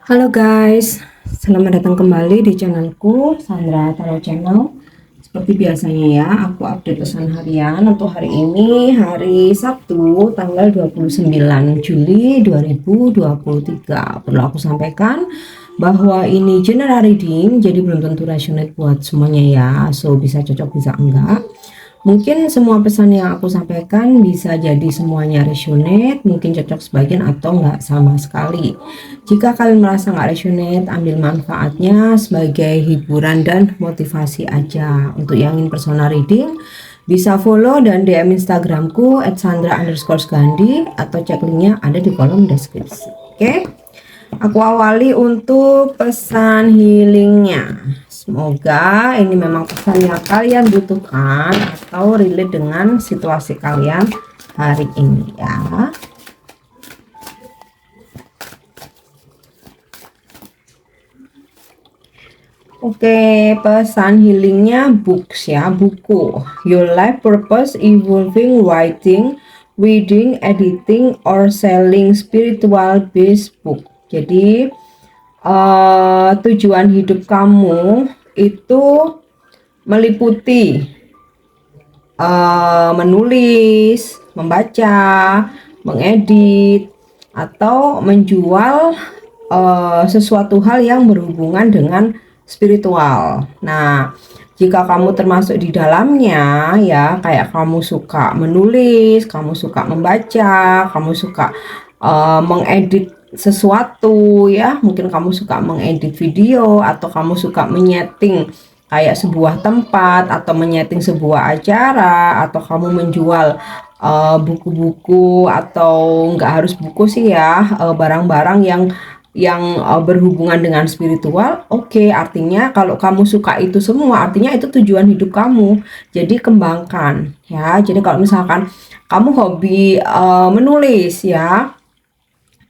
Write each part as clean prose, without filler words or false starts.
Halo guys, selamat datang kembali di channelku Sandra Tarot Channel. Seperti biasanya ya, aku update pesan harian untuk hari ini, hari Sabtu tanggal 29 Juli 2023. Perlu aku sampaikan bahwa ini general reading, jadi belum tentu resonate buat semuanya ya. So bisa cocok bisa enggak. Mungkin semua pesan yang aku sampaikan bisa jadi semuanya resonate, mungkin cocok sebagian atau enggak sama sekali. Jika kalian merasa nggak resonate, ambil manfaatnya sebagai hiburan dan motivasi aja. Untuk yang ingin personal reading, bisa follow dan DM Instagramku @sandra_gandhi atau cek linknya ada di kolom deskripsi. Oke, aku awali untuk pesan healingnya. Semoga ini memang pesan yang kalian butuhkan atau relate dengan situasi kalian hari ini ya. Oke, pesan healingnya books ya, buku. Your life purpose evolving writing, reading, editing, or selling spiritual based book. Jadi tujuan hidup kamu itu meliputi menulis, membaca, mengedit, atau menjual sesuatu hal yang berhubungan dengan spiritual. Nah, jika kamu termasuk di dalamnya ya, kayak kamu suka menulis, kamu suka membaca, kamu suka mengedit sesuatu ya, mungkin kamu suka mengedit video atau kamu suka menyeting kayak sebuah tempat atau menyeting sebuah acara atau kamu menjual buku-buku atau nggak harus buku sih ya, barang-barang yang berhubungan dengan spiritual. Oke, artinya kalau kamu suka itu semua, artinya itu tujuan hidup kamu. Jadi kembangkan ya. Jadi kalau misalkan kamu hobi menulis ya,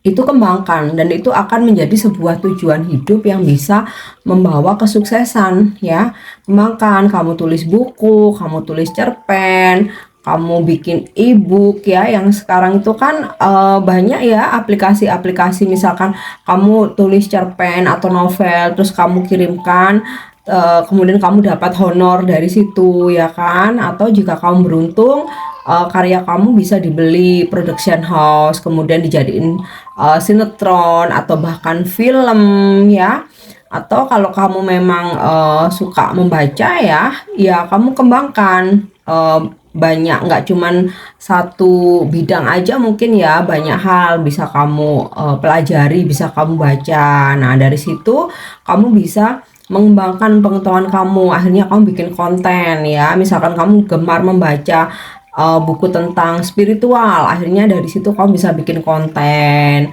itu kembangkan dan itu akan menjadi sebuah tujuan hidup yang bisa membawa kesuksesan ya. Kembangkan, kamu tulis buku, kamu tulis cerpen, kamu bikin e-book ya, yang sekarang itu kan banyak ya aplikasi-aplikasi. Misalkan kamu tulis cerpen atau novel terus kamu kirimkan, kemudian kamu dapat honor dari situ ya kan. Atau jika kamu beruntung, karya kamu bisa dibeli production house kemudian dijadiin sinetron atau bahkan film ya. Atau kalau kamu memang suka membaca ya kamu kembangkan banyak, nggak cuman satu bidang aja, mungkin ya banyak hal bisa kamu pelajari, bisa kamu baca. Nah, dari situ kamu bisa mengembangkan pengetahuan kamu, akhirnya kamu bikin konten ya. Misalkan kamu gemar membaca buku tentang spiritual, akhirnya dari situ kamu bisa bikin konten,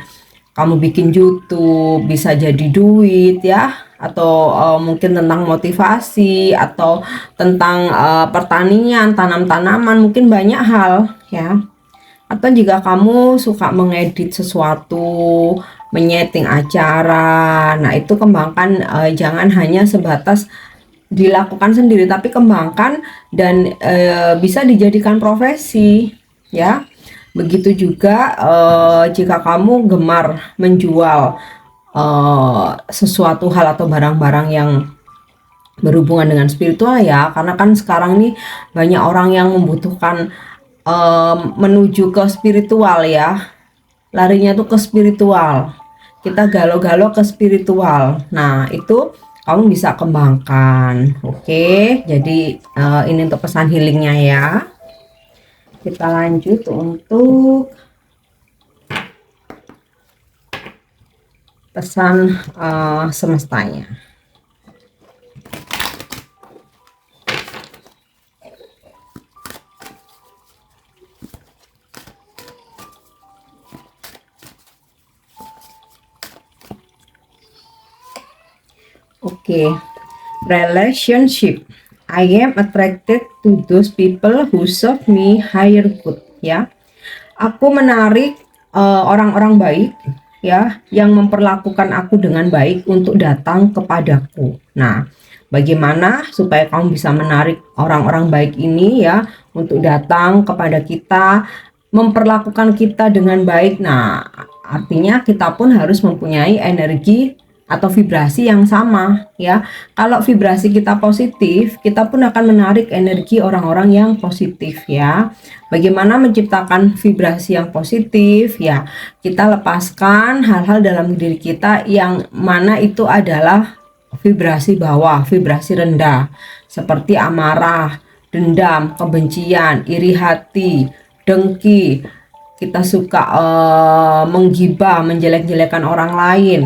kamu bikin YouTube, bisa jadi duit ya. Atau mungkin tentang motivasi atau tentang pertanian, tanam-tanaman, mungkin banyak hal ya. Atau jika kamu suka mengedit sesuatu, menyeting acara, nah itu kembangkan, jangan hanya sebatas dilakukan sendiri tapi kembangkan dan bisa dijadikan profesi ya. Begitu juga jika kamu gemar menjual sesuatu hal atau barang-barang yang berhubungan dengan spiritual ya, karena kan sekarang nih banyak orang yang membutuhkan menuju ke spiritual ya, larinya tuh ke spiritual, kita galau-galau ke spiritual. Nah itu kamu bisa kembangkan. Oke, jadi ini untuk pesan healingnya ya. Kita lanjut untuk pesan semestanya. Oke, relationship. I am attracted to those people who serve me higher good ya. Aku menarik orang-orang baik ya, yang memperlakukan aku dengan baik untuk datang kepadaku. Nah, bagaimana supaya kamu bisa menarik orang-orang baik ini ya untuk datang kepada kita, memperlakukan kita dengan baik? Nah, artinya kita pun harus mempunyai energi atau vibrasi yang sama ya. Kalau vibrasi kita positif, kita pun akan menarik energi orang-orang yang positif ya. Bagaimana menciptakan vibrasi yang positif ya? Kita lepaskan hal-hal dalam diri kita yang mana itu adalah vibrasi bawah, vibrasi rendah, seperti amarah, dendam, kebencian, iri hati, dengki. Kita suka menggibah, menjelek-jelekan orang lain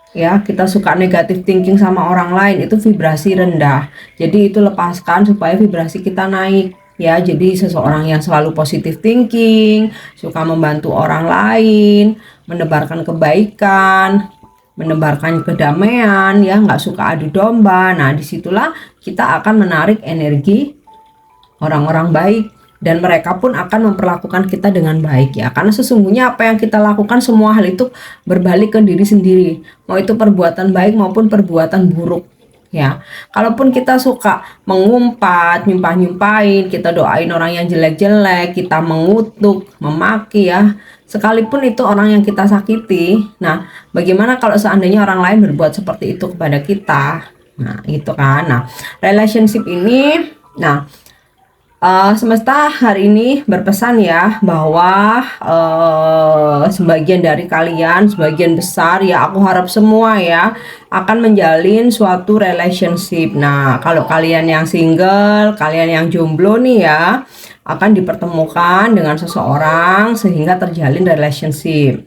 ya, kita suka negatif thinking sama orang lain, itu vibrasi rendah. Jadi itu lepaskan supaya vibrasi kita naik ya. Jadi seseorang yang selalu positif thinking, suka membantu orang lain, menebarkan kebaikan, menebarkan kedamaian ya, nggak suka adu domba. Nah disitulah kita akan menarik energi orang-orang baik, dan mereka pun akan memperlakukan kita dengan baik ya. Karena sesungguhnya apa yang kita lakukan, semua hal itu berbalik ke diri sendiri, mau itu perbuatan baik maupun perbuatan buruk ya. Kalaupun kita suka mengumpat, nyumpah-nyumpahin, kita doain orang yang jelek-jelek, kita mengutuk, memaki ya, sekalipun itu orang yang kita sakiti. Nah bagaimana kalau seandainya orang lain berbuat seperti itu kepada kita? Nah itu kan. Nah relationship ini, nah semesta hari ini berpesan ya, bahwa sebagian dari kalian, sebagian besar ya, aku harap semua ya akan menjalin suatu relationship. Nah kalau kalian yang single, kalian yang jomblo nih ya, akan dipertemukan dengan seseorang sehingga terjalin relationship.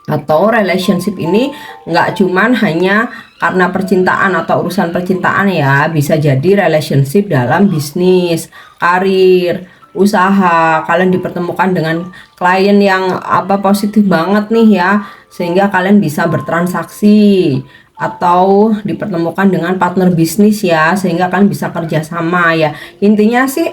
Atau relationship ini nggak cuman hanya karena percintaan atau urusan percintaan ya, bisa jadi relationship dalam bisnis, karir, usaha. Kalian dipertemukan dengan klien yang positif banget nih ya, sehingga kalian bisa bertransaksi. Atau dipertemukan dengan partner bisnis ya, sehingga kalian bisa kerjasama ya. Intinya sih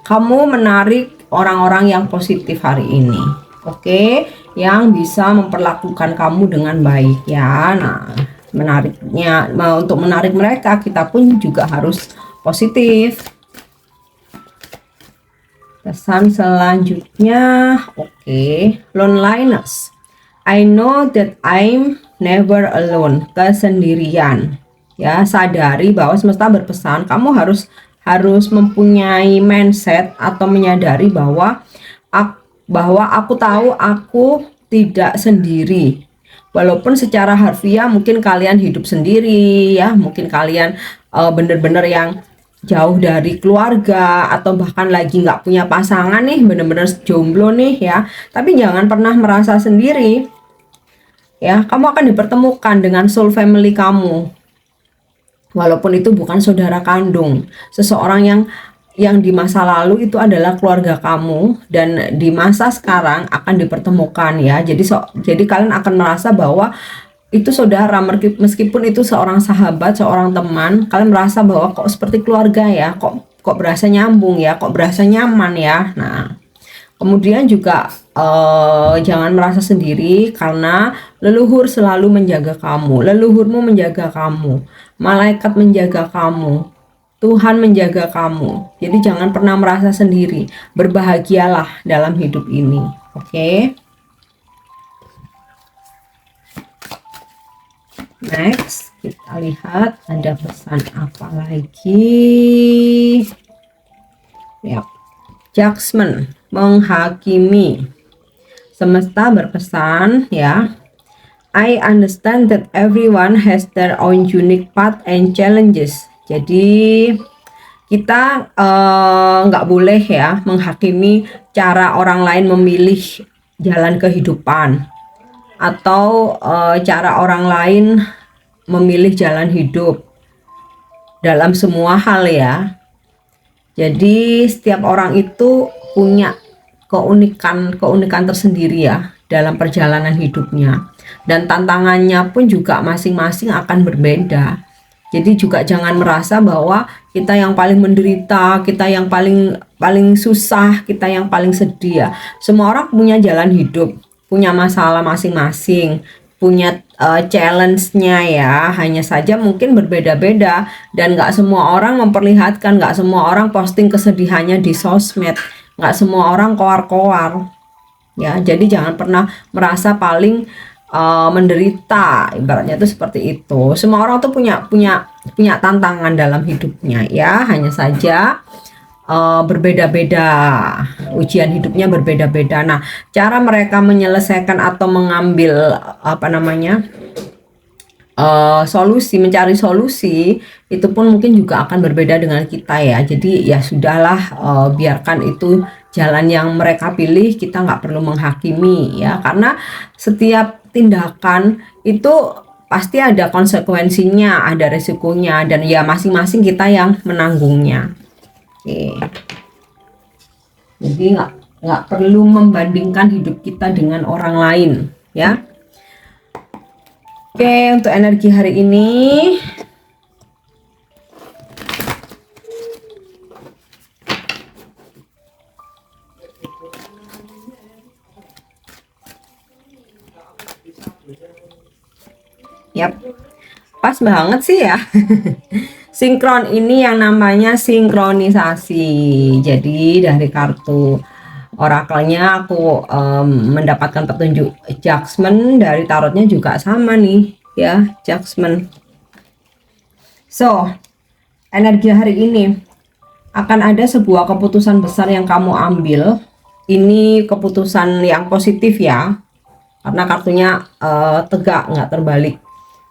kamu menarik orang-orang yang positif hari ini, oke, yang bisa memperlakukan kamu dengan baik ya. Nah menariknya, untuk menarik mereka kita pun juga harus positif. Pesan selanjutnya, oke, loneliness. I know that I'm never alone. Kesendirian ya. Sadari bahwa semesta berpesan kamu harus mempunyai mindset atau menyadari bahwa aku tahu aku tidak sendiri. Walaupun secara harfiah mungkin kalian hidup sendiri ya, mungkin kalian bener-bener yang jauh dari keluarga, atau bahkan lagi nggak punya pasangan nih, bener-bener jomblo nih ya. Tapi jangan pernah merasa sendiri ya. Kamu akan dipertemukan dengan soul family kamu, walaupun itu bukan saudara kandung. Seseorang yang di masa lalu itu adalah keluarga kamu, dan di masa sekarang akan dipertemukan ya. Jadi kalian akan merasa bahwa itu saudara, meskipun itu seorang sahabat, seorang teman, kalian merasa bahwa kok seperti keluarga ya, kok berasa nyambung ya, kok berasa nyaman ya. Nah kemudian juga jangan merasa sendiri, karena leluhur selalu menjaga kamu, leluhurmu menjaga kamu, malaikat menjaga kamu, Tuhan menjaga kamu. Jadi jangan pernah merasa sendiri. Berbahagialah dalam hidup ini. Oke. Next, kita lihat ada pesan apa lagi. Ya. Judgment, menghakimi. Semesta berpesan ya. I understand that everyone has their own unique path and challenges. Jadi kita nggak boleh ya menghakimi cara orang lain memilih jalan kehidupan, atau cara orang lain memilih jalan hidup dalam semua hal ya. Jadi setiap orang itu punya keunikan tersendiri ya dalam perjalanan hidupnya, dan tantangannya pun juga masing-masing akan berbeda. Jadi juga jangan merasa bahwa kita yang paling menderita, kita yang paling susah, kita yang paling sedih ya. Semua orang punya jalan hidup, punya masalah masing-masing, punya challenge-nya ya. Hanya saja mungkin berbeda-beda, dan nggak semua orang memperlihatkan, nggak semua orang posting kesedihannya di sosmed, nggak semua orang koar-koar. ya. Jadi jangan pernah merasa paling menderita, ibaratnya itu seperti itu. Semua orang tuh punya tantangan dalam hidupnya ya, hanya saja berbeda-beda, ujian hidupnya berbeda-beda. Nah, cara mereka menyelesaikan atau mengambil apa namanya solusi, mencari solusi itu pun mungkin juga akan berbeda dengan kita ya. Jadi ya sudahlah, biarkan itu jalan yang mereka pilih, kita nggak perlu menghakimi ya, karena setiap tindakan itu pasti ada konsekuensinya, ada resikonya, dan ya masing-masing kita yang menanggungnya. Oke. Jadi nggak perlu membandingkan hidup kita dengan orang lain ya. Oke, untuk energi hari ini yap, pas banget sih ya. Sinkron ini yang namanya sinkronisasi. Jadi dari kartu orakelnya aku mendapatkan petunjuk Judgment, dari tarotnya juga sama nih ya, Judgment. So, energi hari ini akan ada sebuah keputusan besar yang kamu ambil. Ini keputusan yang positif ya, karena kartunya tegak, nggak terbalik.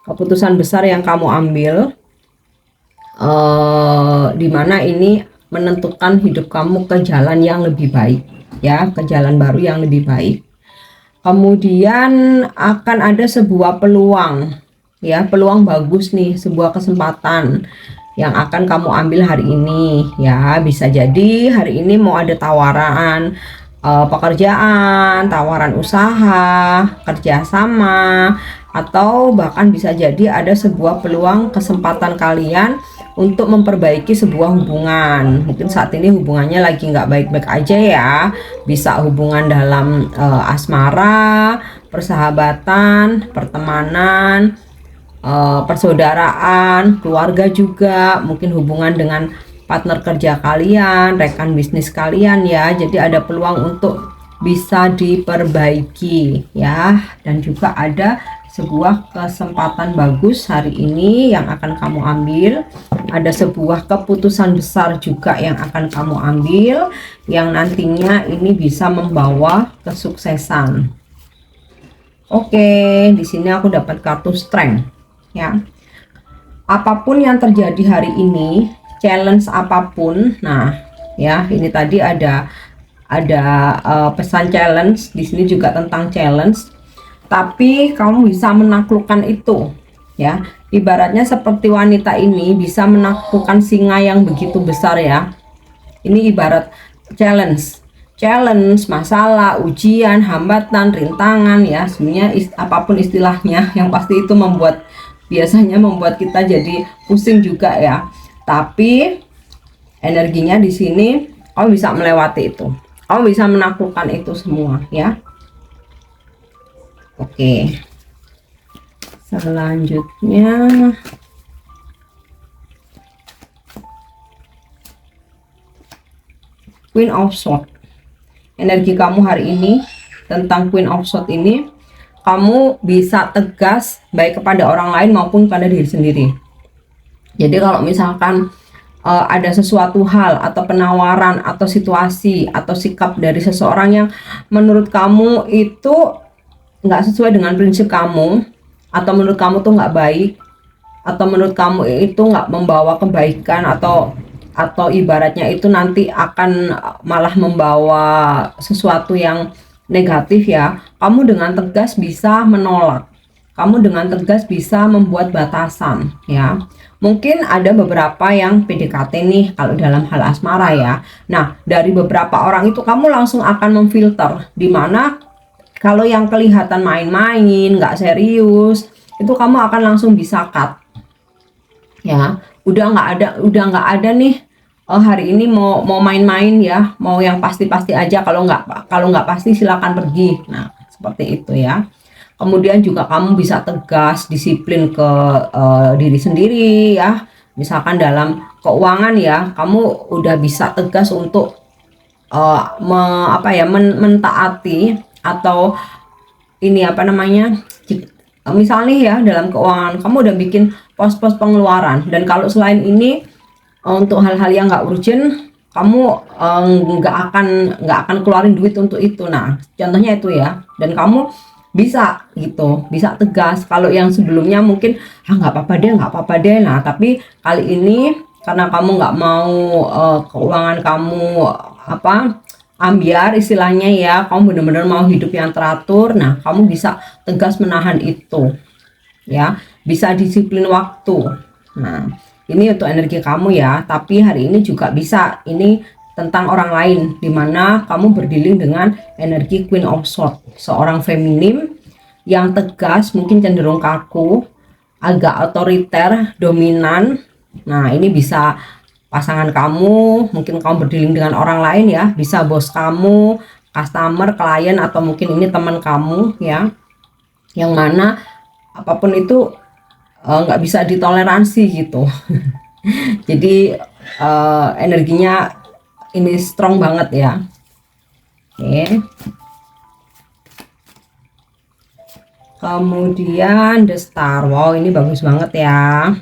Keputusan besar yang kamu ambil, dimana ini menentukan hidup kamu ke jalan yang lebih baik ya, ke jalan baru yang lebih baik. Kemudian akan ada sebuah peluang ya, peluang bagus nih, sebuah kesempatan yang akan kamu ambil hari ini ya. Bisa jadi hari ini mau ada tawaran pekerjaan, tawaran usaha, kerjasama, atau bahkan bisa jadi ada sebuah peluang kesempatan kalian untuk memperbaiki sebuah hubungan. Mungkin saat ini hubungannya lagi nggak baik-baik aja ya, bisa hubungan dalam asmara, persahabatan, pertemanan, persaudaraan, keluarga juga, mungkin hubungan dengan partner kerja kalian, rekan bisnis kalian ya. Jadi ada peluang untuk bisa diperbaiki ya, dan juga ada sebuah kesempatan bagus hari ini yang akan kamu ambil. Ada sebuah keputusan besar juga yang akan kamu ambil, yang nantinya ini bisa membawa kesuksesan. Oke, di sini aku dapat kartu Strength ya. Apapun yang terjadi hari ini, challenge apapun. Nah, ya, ini tadi ada pesan challenge, di sini juga tentang challenge. Tapi kamu bisa menaklukkan itu ya. Ibaratnya seperti wanita ini bisa menaklukkan singa yang begitu besar ya. Ini ibarat challenge, masalah, ujian, hambatan, rintangan ya. Sebenarnya apapun istilahnya, yang pasti itu biasanya membuat kita jadi pusing juga ya. Tapi energinya di sini kamu bisa melewati itu. Kamu bisa menaklukkan itu semua ya. Oke, selanjutnya Queen of Swords. Energi kamu hari ini tentang Queen of Swords ini, kamu bisa tegas baik kepada orang lain maupun pada diri sendiri. Jadi kalau misalkan ada sesuatu hal atau penawaran atau situasi atau sikap dari seseorang yang menurut kamu itu nggak sesuai dengan prinsip kamu, atau menurut kamu tuh nggak baik, atau menurut kamu itu nggak membawa kebaikan, atau ibaratnya itu nanti akan malah membawa sesuatu yang negatif ya, kamu dengan tegas bisa menolak, kamu dengan tegas bisa membuat batasan ya. Mungkin ada beberapa yang PDKT nih kalau dalam hal asmara ya. Nah, dari beberapa orang itu kamu langsung akan memfilter, dimana kalau yang kelihatan main-main, nggak serius, itu kamu akan langsung bisa cut. Ya, udah nggak ada nih. Hari ini mau main-main ya, mau yang pasti-pasti aja. Kalau nggak pasti silakan pergi. Nah, seperti itu ya. Kemudian juga kamu bisa tegas, disiplin ke diri sendiri ya. Misalkan dalam keuangan ya, kamu udah bisa tegas untuk mentaati atau ini apa namanya, misalnya ya dalam keuangan kamu udah bikin pos-pos pengeluaran, dan kalau selain ini untuk hal-hal yang nggak urgent kamu nggak akan keluarin duit untuk itu. Nah contohnya itu ya, dan kamu bisa gitu, bisa tegas. Kalau yang sebelumnya mungkin nggak apa-apa deh, nggak apa-apa deh. Nah tapi kali ini karena kamu nggak mau keuangan kamu apa ambiar istilahnya ya, kamu benar-benar mau hidup yang teratur. Nah kamu bisa tegas menahan itu ya, bisa disiplin waktu. Nah ini untuk energi kamu ya, tapi hari ini juga bisa ini tentang orang lain, dimana kamu berdealing dengan energi Queen of Swords, seorang feminim yang tegas, mungkin cenderung kaku, agak otoriter, dominan. Nah ini bisa pasangan kamu, mungkin kamu berdealing dengan orang lain ya, bisa bos kamu, customer, klien, atau mungkin ini teman kamu ya, yang mana apapun itu nggak bisa ditoleransi gitu. Jadi energinya ini strong banget ya. Oke. Kemudian the star. Wow, ini bagus banget ya.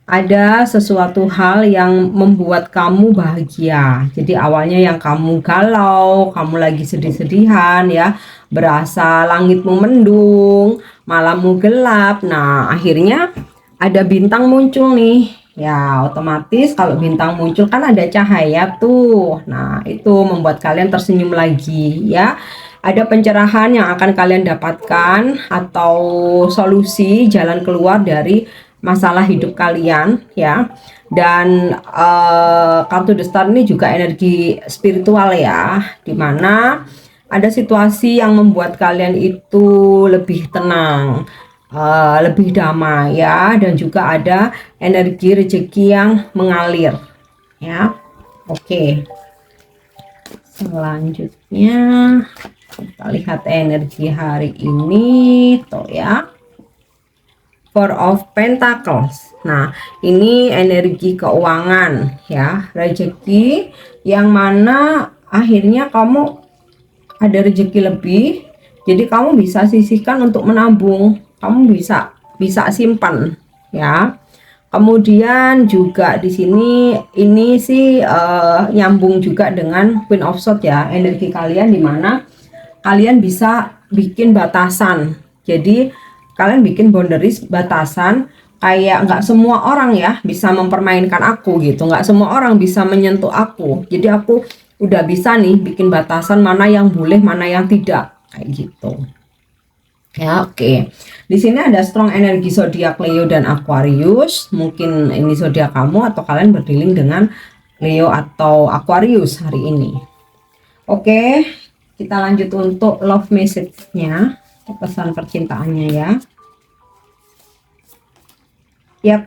Ada sesuatu hal yang membuat kamu bahagia. Jadi awalnya yang kamu galau, kamu lagi sedih-sedihan ya, berasa langitmu mendung, malammu gelap. Nah akhirnya ada bintang muncul nih ya, otomatis kalau bintang muncul kan ada cahaya tuh. Nah itu membuat kalian tersenyum lagi ya, ada pencerahan yang akan kalian dapatkan, atau solusi jalan keluar dari masalah hidup kalian ya. Dan kartu The Star ini juga energi spiritual ya, dimana ada situasi yang membuat kalian itu lebih tenang, lebih damai ya, dan juga ada energi rezeki yang mengalir ya. Oke, selanjutnya kita lihat energi hari ini tuh ya, Four of Pentacles. Nah ini energi keuangan ya, rezeki yang mana akhirnya kamu ada rezeki lebih, jadi kamu bisa sisihkan untuk menabung, kamu bisa simpan ya. Kemudian juga di sini ini sih nyambung juga dengan Queen of Swords ya, energi kalian dimana kalian bisa bikin batasan. Jadi kalian bikin boundaries, batasan, kayak nggak semua orang ya bisa mempermainkan aku gitu, nggak semua orang bisa menyentuh aku. Jadi aku udah bisa nih bikin batasan mana yang boleh, mana yang tidak, kayak gitu ya. Oke, di sini ada strong energi zodiak Leo dan Aquarius. Mungkin ini zodiak kamu atau kalian berdealing dengan Leo atau Aquarius hari ini. Oke, kita lanjut untuk love message-nya, pesan percintaannya ya. Yap,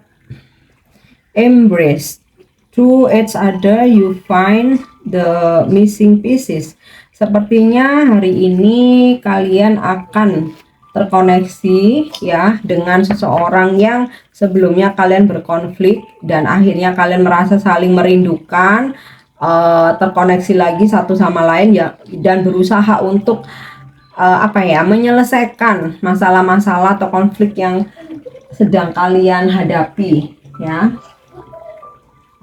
embrace through each other you find the missing pieces. Sepertinya hari ini kalian akan terkoneksi ya dengan seseorang yang sebelumnya kalian berkonflik, dan akhirnya kalian merasa saling merindukan, terkoneksi lagi satu sama lain ya, dan berusaha untuk apa ya, menyelesaikan masalah-masalah atau konflik yang sedang kalian hadapi ya,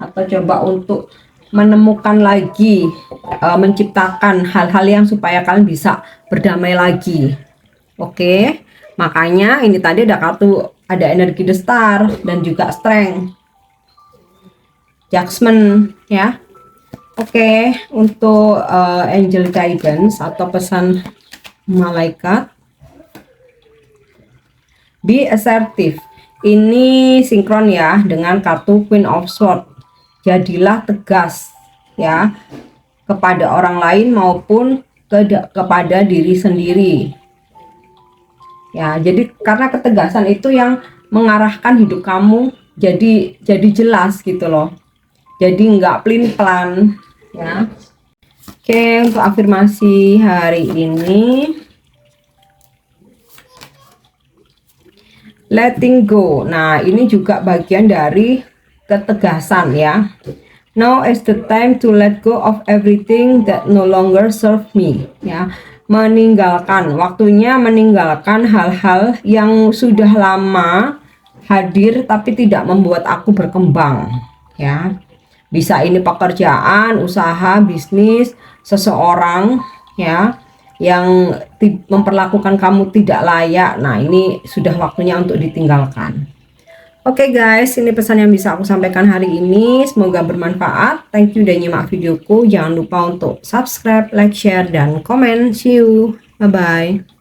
atau coba untuk menemukan lagi, menciptakan hal-hal yang supaya kalian bisa berdamai lagi. Oke, makanya ini tadi ada kartu, ada energi The Star dan juga Strength, Judgment ya. Oke, untuk angel guidance atau pesan malaikat, be assertive. Ini sinkron ya dengan kartu Queen of Swords. Jadilah tegas ya kepada orang lain maupun kepada diri sendiri ya. Jadi karena ketegasan itu yang mengarahkan hidup kamu jadi jelas gitu loh, jadi nggak pelin-pelan ya. Oke, untuk afirmasi hari ini, letting go. Nah ini juga bagian dari ketegasan ya. Now is the time to let go of everything that no longer serve me ya. meninggalkan, waktunya meninggalkan hal-hal yang sudah lama hadir tapi tidak membuat aku berkembang, ya. Bisa ini pekerjaan, usaha, bisnis, seseorang, ya, yang memperlakukan kamu tidak layak. Nah, ini sudah waktunya untuk ditinggalkan. Oke guys, ini pesan yang bisa aku sampaikan hari ini. Semoga bermanfaat. Thank you udah nyimak videoku. Jangan lupa untuk subscribe, like, share, dan komen. See you. Bye-bye.